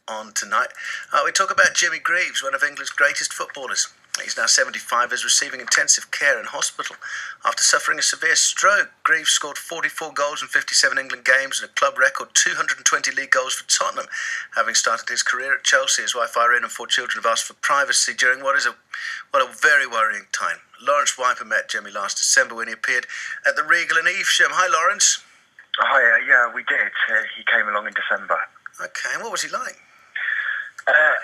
on tonight. We talk about Jimmy Greaves, one of England's greatest footballers. He's now 75, is receiving intensive care in hospital after suffering a severe stroke. Greaves scored 44 goals in 57 England games and a club record 220 league goals for Tottenham. Having started his career at Chelsea, his wife Irene and 4 children have asked for privacy during what is a very worrying time. Lawrence Wiper met Jimmy last December when he appeared at the Regal in Evesham. Hi, Lawrence. Hi, yeah, we did. He came along in December. Okay, and what was he like?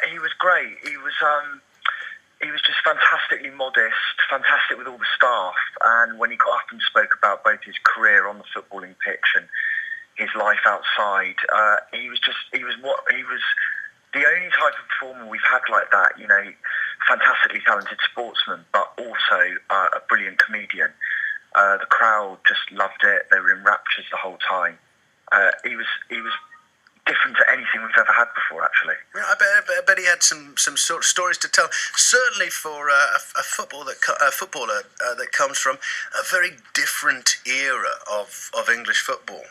He was great. He was just fantastically modest, fantastic with all the staff, and when he got up and spoke about both his career on the footballing pitch and his life outside, he was the only type of performer we've had like that. You know, fantastically talented sportsman, but also a brilliant comedian. The crowd just loved it. They were in raptures the whole time. He was different to anything we've ever had before, actually. Yeah, I bet he had some sort of stories to tell. Certainly for a footballer that comes from a very different era of English football.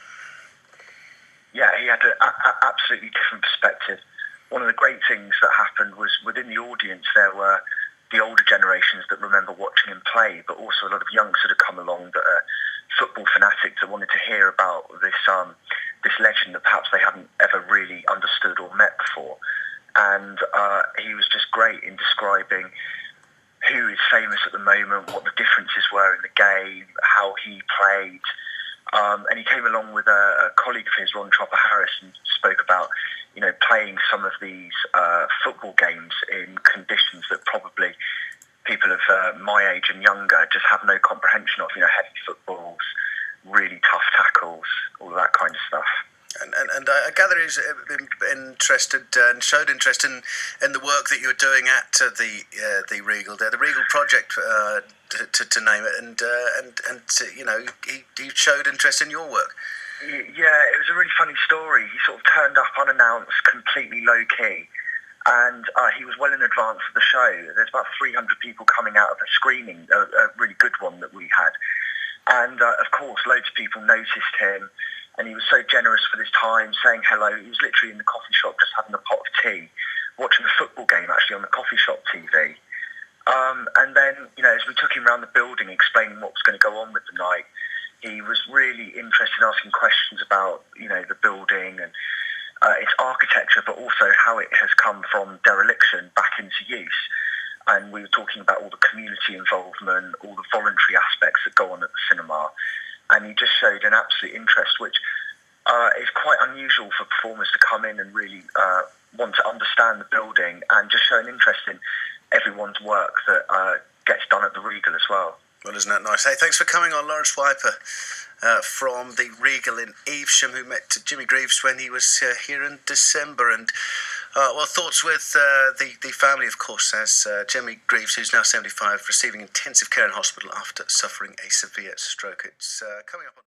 Yeah, he had an absolutely different perspective. One of the great things that happened was within the audience there were the older generations that remember watching him play, but also a lot of youngsters that had come along that are football fanatics that wanted to hear about this legend that perhaps they hadn't ever really understood or met before. And he was just great in describing who is famous at the moment, what the differences were in the game, how he played. And he came along with a colleague of his, Ron Chopper Harris, and spoke about, you know, playing some of these football games in conditions that probably people of my age and younger just have no comprehension of. You know, heavy footballs, really tough tackles, all that kind of stuff. And I gather he's interested and showed interest in the work that you're doing at the Regal there, the Regal project, to name it, and you know, he showed interest in your work. Yeah, it was a really funny story. He sort of turned up unannounced, completely low key, and he was well in advance of the show. There's about 300 people coming out of the screening, a really good one that we had, and of course, loads of people noticed him. And he was so generous with his time, saying hello. He was literally in the coffee shop just having a pot of tea, watching a football game actually on the coffee shop TV. And then, you know, as we took him around the building explaining what was going to go on with the night, he was really interested in asking questions about, you know, the building and its architecture, but also how it has come from dereliction back into use. And we were talking about all the community involvement, all the voluntary aspects that go on at the cinema. And he just showed an absolute interest, which is quite unusual for performers to come in and really want to understand the building and just show an interest in everyone's work that gets done at the Regal as well. Well, isn't that nice? Hey, thanks for coming on, Lawrence Wiper from the Regal in Evesham, who met Jimmy Greaves when he was here in December. And well, thoughts with the family, of course, as Jimmy Greaves, who's now 75, receiving intensive care in hospital after suffering a severe stroke. It's coming up on